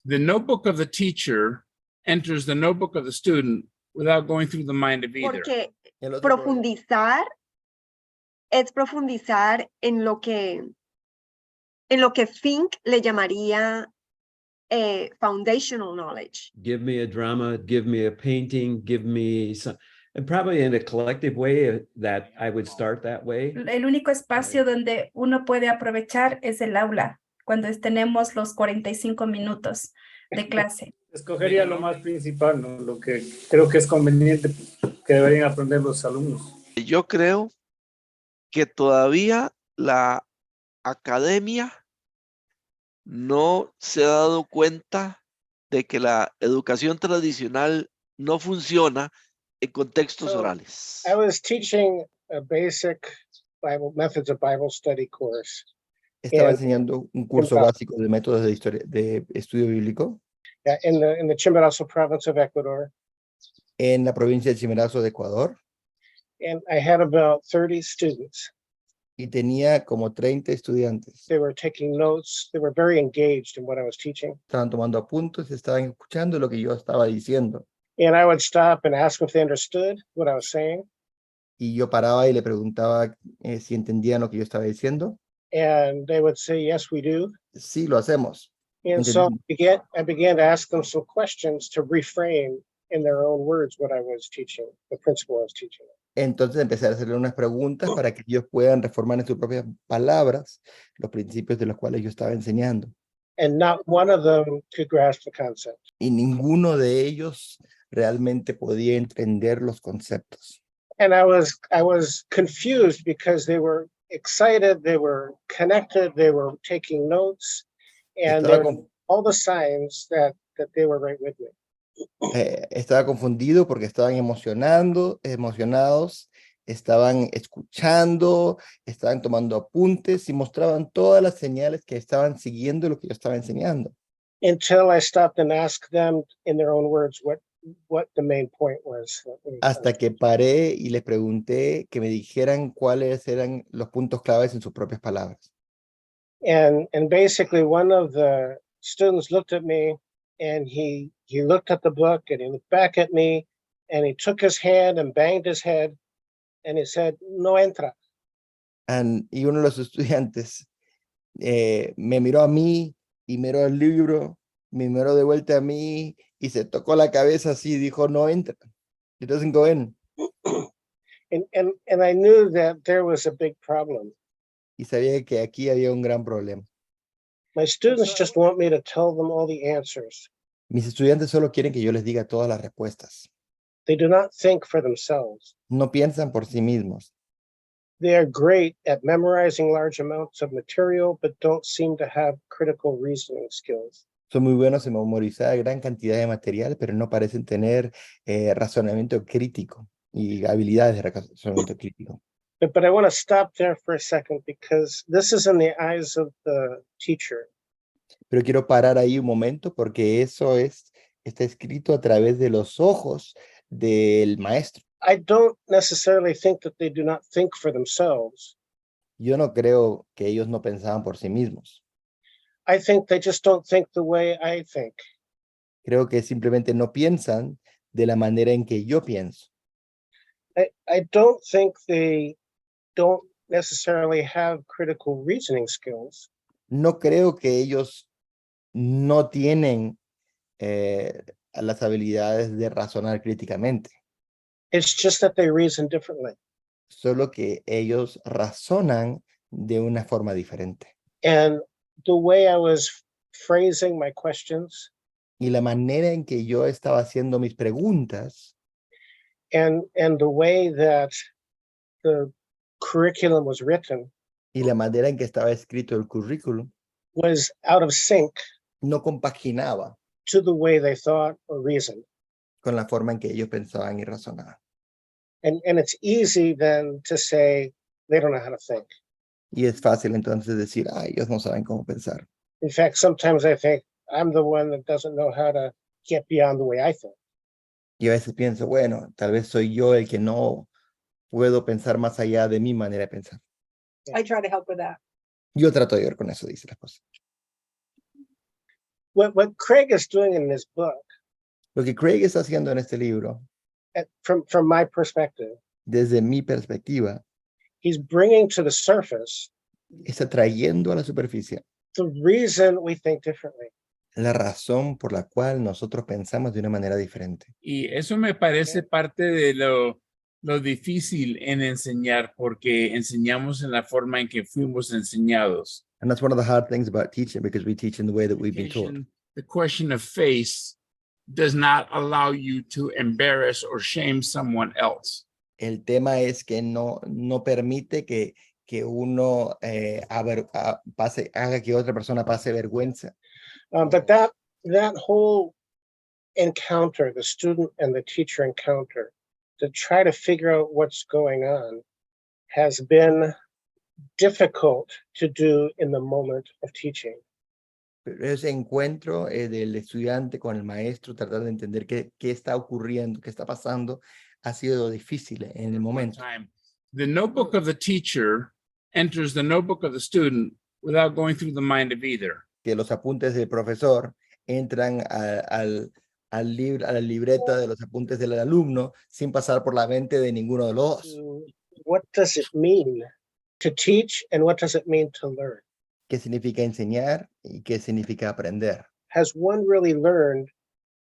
the notebook of the teacher enters the notebook of the student without going through the mind of either. Porque El otro problema- profundizar es profundizar en lo que Fink le llamaría foundational knowledge. Give me a drama, give me a painting, give me some, and probably in a collective way that I would start that way. El único espacio donde uno puede aprovechar es el aula, cuando tenemos los 45 minutos de clase. Escogería lo más principal, ¿no? Lo que creo que es conveniente que deberían aprender los alumnos. Yo creo que todavía la academia no se ha dado cuenta de que la educación tradicional no funciona en contextos orales. I was teaching a basic methods of Bible study course. Estaba And- enseñando un curso básico de métodos de historia, de estudio bíblico In the Chimborazo province of Ecuador, en la provincia de Chimborazo de Ecuador, and I had about 30 students. y tenía como 30 estudiantes. They were taking notes. They were very engaged in what I was teaching. Estaban tomando apuntes, estaban escuchando lo que yo estaba diciendo. And I would stop and ask them if they understood what I was saying. Y yo paraba y le preguntaba si entendían lo que yo estaba diciendo. And they would say, yes, we do. Sí, lo hacemos. And so Entendí. I began to ask them some questions to reframe in their own words what I was teaching, the principle I was teaching. Entonces empecé a hacerle unas preguntas para que ellos puedan reformar en sus propias palabras los principios de los cuales yo estaba enseñando. And not one of them could grasp the concept. Y ninguno de ellos realmente podía entender los conceptos. And I was confused because they were excited, they were connected, they were taking notes, and there Estaba, were all the signs that they were right with me. estaba confundido porque estaban emocionados, estaban escuchando, estaban tomando apuntes y mostraban todas las señales que estaban siguiendo lo que yo estaba enseñando. Until I stopped and asked them in their own words what the main point was. Hasta que paré y les pregunté que me dijeran cuáles eran los puntos claves en sus propias palabras. And basically one of the students looked at me and he looked at the book and he looked back at me and he took his hand and banged his head and he said, no entra. Y uno de los estudiantes me miró a mí y miró al libro, me miró de vuelta a mí y se tocó la cabeza así y dijo, no entra. It doesn't go in. And I knew that there was a big problem. Y sabía que aquí había un gran problema. My students just want me to tell them all the answers. Mis estudiantes solo quieren que yo les diga todas las respuestas. They do not think for themselves. No piensan por sí mismos. They are great at memorizing large amounts of material, but don't seem to have critical reasoning skills. Son muy buenos en memorizar gran cantidad de material, pero no parecen tener razonamiento crítico y habilidades de razonamiento crítico. But I want to stop there for a second because this is in the eyes of the teacher. Pero quiero parar ahí un momento porque eso está escrito a través de los ojos del maestro. I don't necessarily think that they do not think for themselves. Yo no creo que ellos no pensaban por sí mismos. I think they just don't think the way I think. Creo que simplemente no piensan de la manera en que yo pienso. I don't think they don't necessarily have critical reasoning skills. No creo que ellos no tienen las habilidades de razonar críticamente. It's just that they reason differently. Solo que ellos razonan de una forma diferente. And the way I was phrasing my questions Y la manera en que yo estaba haciendo mis preguntas and the way that the curriculum was written y la manera en que estaba escrito el currículum was out of sync no compaginaba to the way they thought or reasoned. con la forma en que ellos pensaban y razonaban. And it's easy then to say they don't know how to think. Y es fácil entonces decir, ellos no saben cómo pensar. In fact, sometimes I think I'm the one that doesn't know how to get beyond the way I think. Y a veces pienso, bueno, tal vez soy yo el que no puedo pensar más allá de mi manera de pensar. I try to help with that. Yo trato de ver con eso, dice la esposa. what Craig is doing in this book, Lo que Craig está haciendo en este libro, from my perspective, desde mi perspectiva, he's bringing to the surface está trayendo a la superficie the reason we think differently. la razón por la cual nosotros pensamos de una manera diferente. Y eso me parece parte de lo difícil en enseñar, porque enseñamos en la forma en que fuimos enseñados. And that's one of the hard things about teaching, because we teach in the way that we've been taught. The question of face does not allow you to embarrass or shame someone else. El tema es que no permite que uno haga que otra persona pase vergüenza. But that whole encounter, the student and the teacher encounter, to try to figure out what's going on, has been difficult to do in the moment of teaching. Pero ese encuentro del estudiante con el maestro, tratar de entender qué está ocurriendo, qué está pasando, ha sido difícil en el momento. The notebook of the teacher enters the notebook of the student without going through the mind of either. Que los apuntes del profesor entran a la libreta de los apuntes del alumno sin pasar por la mente de ninguno de los dos. What does it mean to teach and what does it mean to learn? ¿Qué significa enseñar y qué significa aprender? Has one really learned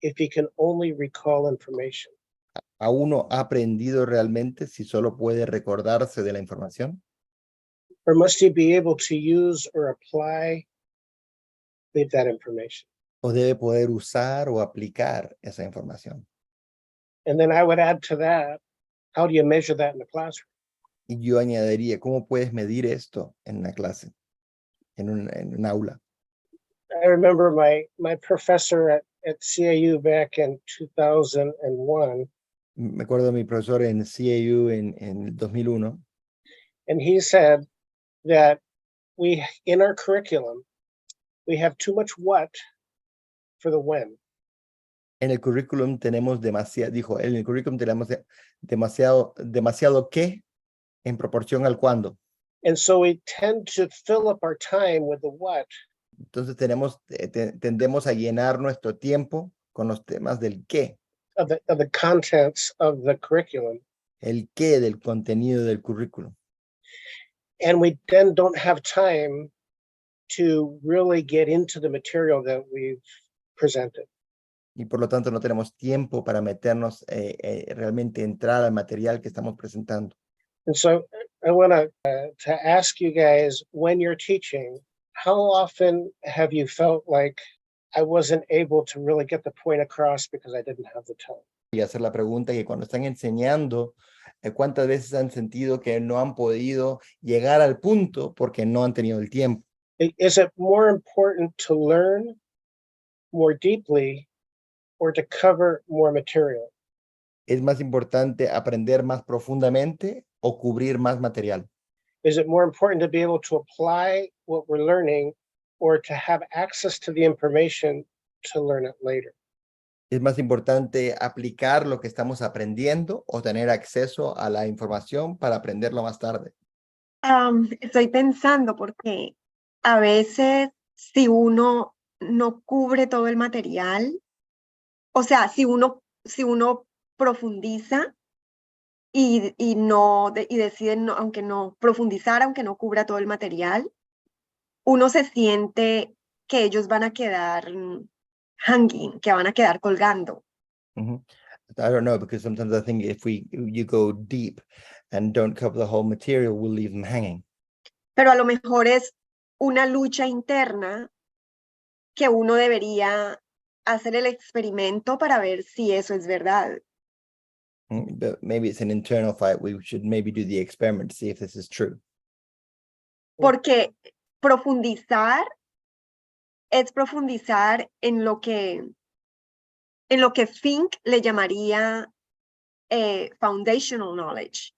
if he can only recall information? ¿A uno ha aprendido realmente si solo puede recordarse de la información? Or must he be able to use or apply that information? ¿O debe poder usar o aplicar esa información? And then I would add to that, how do you measure that in the classroom? Y yo añadiría, ¿cómo puedes medir esto en una clase, en un aula? I remember my professor at CAU back in 2001, Me acuerdo de mi profesor en CAU en el 2001, and he said that in our curriculum, we have too much what for the when. en el currículum tenemos dijo, en el currículum tenemos demasiado qué en proporción al cuándo. And so we tend to fill up our time with the what. Entonces tendemos a llenar nuestro tiempo con los temas del qué. Of the contents of the curriculum. El qué del contenido del currículum. And we then don't have time to really get into the material that we've presented. Y por lo tanto no tenemos tiempo para meternos, realmente entrar al material que estamos presentando. And so I want to ask you guys, when you're teaching, how often have you felt like I wasn't able to really get the point across because I didn't have the time? Y hacer la pregunta que cuando están enseñando, ¿cuántas veces han sentido que no han podido llegar al punto porque no han tenido el tiempo? Is it more important to learn more deeply or to cover more material? ¿Es más importante aprender más profundamente o cubrir más material? Is it more important to be able to apply what we're learning or to have access to the information to learn it later? ¿Es más importante aplicar lo que estamos aprendiendo o tener acceso a la información para aprenderlo más tarde? Estoy pensando porque a veces si uno no cubre todo el material, o sea, si uno profundiza y decide, aunque no profundizar, aunque no cubra todo el material, uno se siente que ellos van a quedar hanging, que van a quedar colgando. I don't know, because sometimes I think if you go deep and don't cover the whole material, we'll leave them hanging. Pero a lo mejor es una lucha interna que uno debería hacer el experimento para ver si eso es verdad. But maybe it's an internal fight. We should maybe do the experiment to see if this is true. Porque profundizar es profundizar en lo que Fink le llamaría foundational knowledge.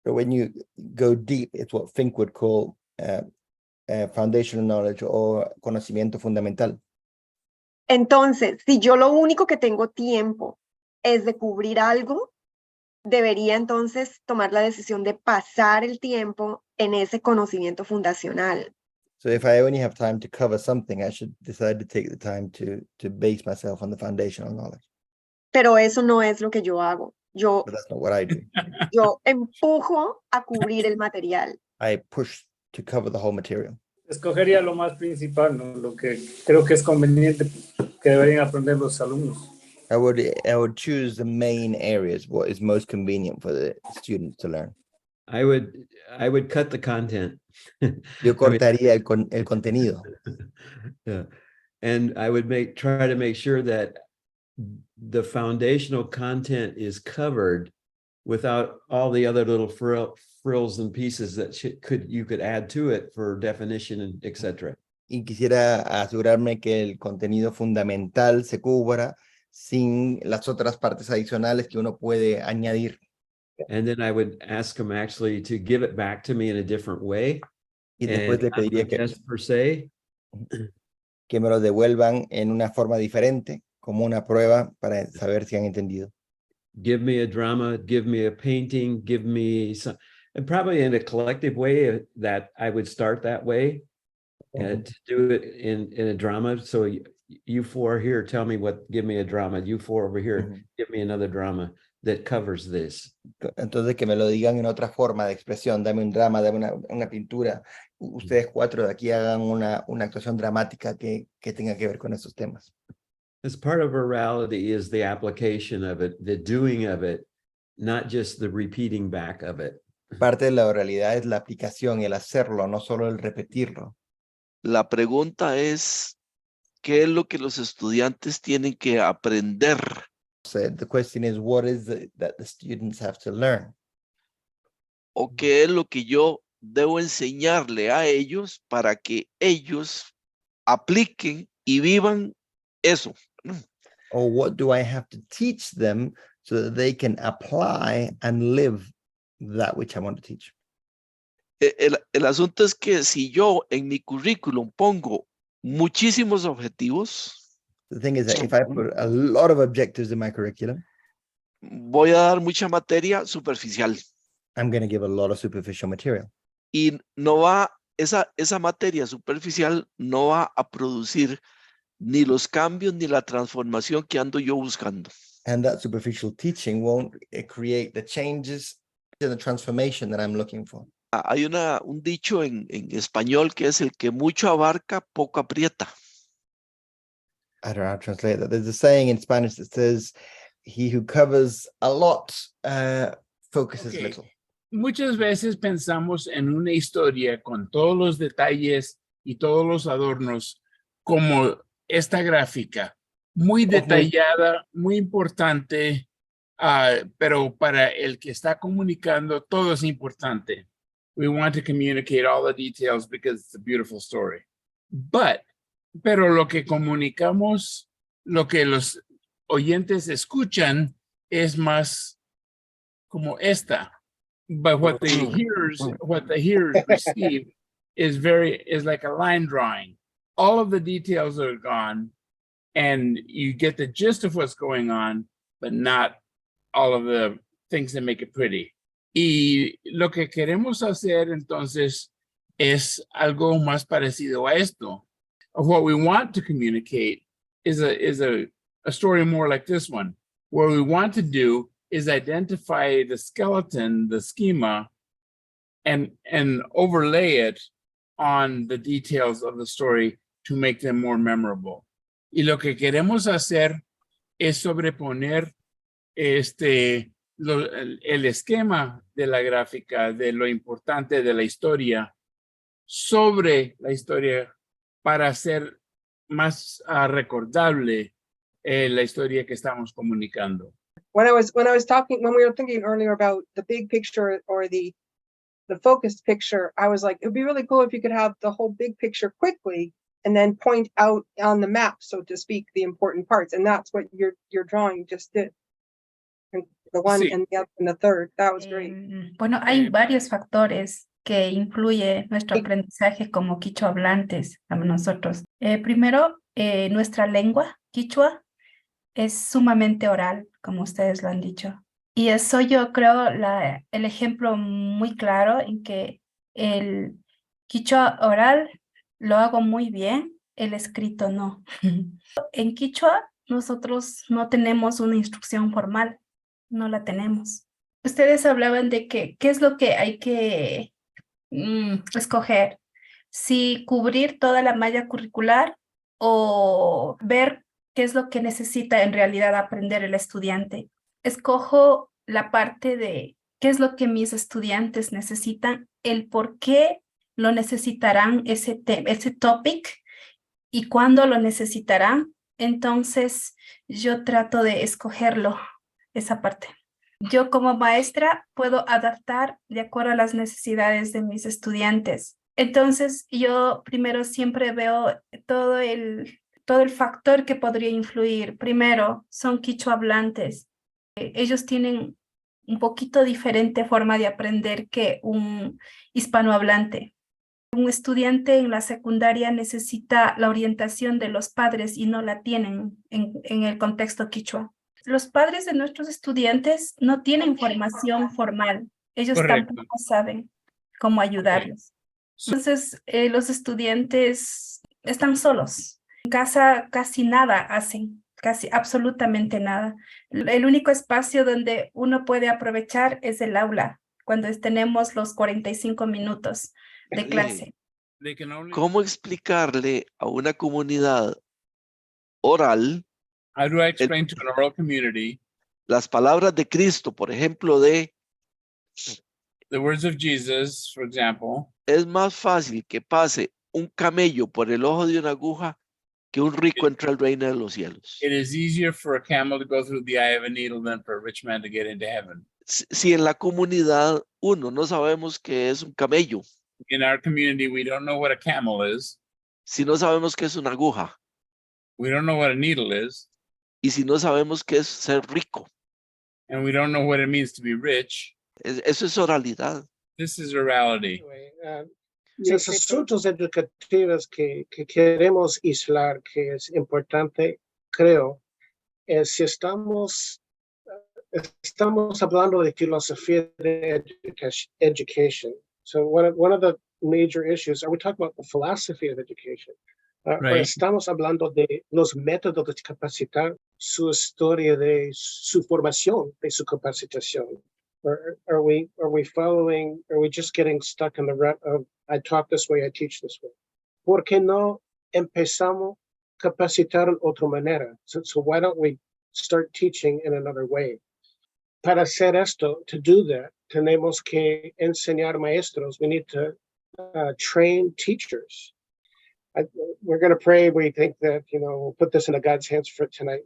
But when you go deep, it's what Fink would call foundational knowledge o conocimiento fundamental. Entonces, si yo lo único que tengo tiempo es de cubrir algo, debería entonces tomar la decisión de pasar el tiempo en ese conocimiento fundacional. So if I only have time to cover something, I should decide to take the time to base myself on the foundational knowledge. Pero eso no es lo que yo hago. But that's not what I do. Yo empujo a cubrir el material. I push to cover the whole material. Escogería lo más principal, ¿no? Lo que creo que es conveniente que deberían aprender los alumnos. I would choose the main areas, what is most convenient for the students to learn. I would cut the content. Yo cortaría el contenido. Yeah. And I would try to make sure that the foundational content is covered without all the other little frills and pieces that you could add to it for definition and etc. Y quisiera asegurarme que el contenido fundamental se cubra sin las otras partes adicionales que uno puede añadir. And then I would ask them actually to give it back to me in a different way. Y después le pediría Per se. Que me lo devuelvan en una forma diferente, como una prueba para saber si han entendido. Give me a drama, give me a painting, give me some, and probably in a collective way that I would start that way, and to do it in a drama. So you four here, tell me give me a drama. You four over here, give me another drama that covers this. Entonces que me lo digan en otra forma de expresión, dame un drama, dame una pintura. Ustedes cuatro de aquí hagan una actuación dramática que tenga que ver con esos temas. As part of orality is the application of it, the doing of it, not just the repeating back of it. Parte de la oralidad es la aplicación, el hacerlo, no solo el repetirlo. La pregunta es, ¿qué es lo que los estudiantes tienen que aprender? So the question is, what is it that the students have to learn? ¿O qué es lo que yo debo enseñarle a ellos para que ellos apliquen y vivan eso? Or what do I have to teach them so that they can apply and live that which I want to teach? El asunto es que si yo en mi currículum pongo muchísimos objetivos, The thing is that if I put a lot of objectives in my curriculum, voy a dar mucha materia superficial. I'm going to give a lot of superficial material. Y no va, esa materia superficial no va a producir ni los cambios ni la transformación que ando yo buscando. And that superficial teaching won't create the changes and the transformation that I'm looking for. Hay un dicho en español que es el que mucho abarca, poco aprieta. I don't know how to translate that. There's a saying in Spanish that says, he who covers a lot focuses little. Muchas veces pensamos en una historia con todos los detalles y todos los adornos como esta gráfica, muy detallada, muy importante, pero para el que está comunicando todo es importante. We want to communicate all the details because it's a beautiful story. Pero lo que comunicamos, lo que los oyentes escuchan es más como esta. But what the hearers receive is like a line drawing. All of the details are gone and you get the gist of what's going on, but not all of the things that make it pretty. Y lo que queremos hacer entonces es algo más parecido a esto. What we want to communicate is a story more like this one. What we want to do is identify the skeleton, the schema, and overlay it on the details of the story to make them more memorable. Y lo que queremos hacer es sobreponer el esquema de la gráfica, de lo importante de la historia, sobre la historia para hacer más recordable la historia que estamos comunicando. When we were thinking earlier about the big picture or the focused picture, I was like, it'd be really cool if you could have the whole big picture quickly and then point out on the map, so to speak, the important parts. And that's what your drawing just did. And the one Sí. and the other and the third, that was great. Bueno, hay varios factores que influye nuestro aprendizaje como quichua hablantes a nosotros. Primero, nuestra lengua, quichua, es sumamente oral, como ustedes lo han dicho. Y eso yo creo el ejemplo muy claro en que el quichua oral lo hago muy bien, el escrito no. En quichua nosotros no tenemos una instrucción formal, no la tenemos. Ustedes hablaban de que qué es lo que hay que escoger, si cubrir toda la malla curricular o ver qué es lo que necesita en realidad aprender el estudiante. Escojo la parte de qué es lo que mis estudiantes necesitan, el por qué lo necesitarán ese topic y cuándo lo necesitarán. Entonces, yo trato de escogerlo, esa parte. Yo como maestra puedo adaptar de acuerdo a las necesidades de mis estudiantes. Entonces, yo primero siempre veo todo el factor que podría influir. Primero, son quichua hablantes. Ellos tienen un poquito diferente forma de aprender que un hispanohablante. Un estudiante en la secundaria necesita la orientación de los padres y no la tienen en el contexto quichua. Los padres de nuestros estudiantes no tienen formación formal. Ellos Correcto. tampoco saben cómo ayudarlos. Entonces, los estudiantes están solos. En casa casi nada hacen, casi absolutamente nada. El único espacio donde uno puede aprovechar es el aula, cuando tenemos los 45 minutos de clase. ¿Cómo explicarle a una comunidad oral How do I explain to an oral community las palabras de Cristo, por ejemplo, de the words of Jesus, for example? es más fácil que pase un camello por el ojo de una aguja que un rico entre al reino de los cielos? It is easier for a camel to go through the eye of a needle than for a rich man to get into heaven. Si en la comunidad uno no sabemos qué es un camello, In our community, we don't know what a camel is. si no sabemos qué es una aguja, We don't know what a needle is. y si no sabemos qué es ser rico, And we don't know what it means to be rich. eso es oralidad. This is orality. Los asuntos educativos que queremos aislar, que es importante, creo, es si estamos hablando de filosofía de education. So one of the major issues, are we talking about the philosophy of education? Right. Estamos hablando de los métodos de capacitar, su historia de su formación, de su capacitación. Or are we just getting stuck in the rut of I talk this way, I teach this way? ¿Por qué no empezamos a capacitar en otra manera? So why don't we start teaching in another way? Para hacer esto, to do that, tenemos que enseñar maestros. We need to train teachers. We're going to pray. We think that, we'll put this into God's hands for tonight.